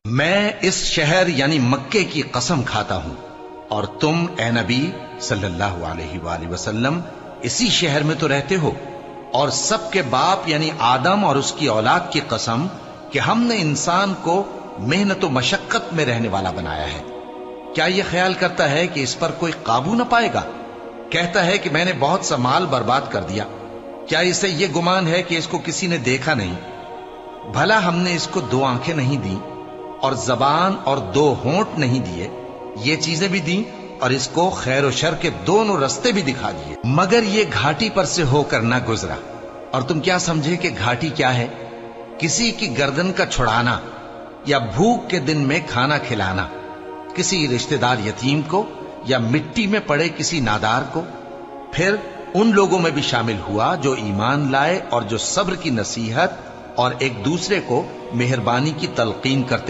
میں اس شہر یعنی مکے کی قسم کھاتا ہوں اور تم اے نبی صلی اللہ علیہ وآلہ وسلم اسی شہر میں تو رہتے ہو، اور سب کے باپ یعنی آدم اور اس کی اولاد کی قسم کہ ہم نے انسان کو محنت و مشقت میں رہنے والا بنایا ہے، کیا یہ خیال کرتا ہے کہ اس پر کوئی قابو نہ پائے گا؟ کہتا ہے کہ میں نے بہت سا مال برباد کر دیا، کیا اسے یہ گمان ہے کہ اس کو کسی نے دیکھا نہیں؟ بھلا ہم نے اس کو 2 آنکھیں نہیں دی اور زبان اور 2 ہونٹ نہیں دیے؟ یہ چیزیں بھی دیں اور اس کو خیر و شر کے دونوں رستے بھی دکھا دیے، مگر یہ گھاٹی پر سے ہو کر نہ گزرا۔ اور تم کیا سمجھے کہ گھاٹی کیا ہے؟ کسی کی گردن کا چھڑانا یا بھوک کے دن میں کھانا کھلانا، کسی رشتہ دار یتیم کو یا مٹی میں پڑے کسی نادار کو۔ پھر ان لوگوں میں بھی شامل ہوا جو ایمان لائے اور جو صبر کی نصیحت اور ایک دوسرے کو مہربانی کی تلقین کرتے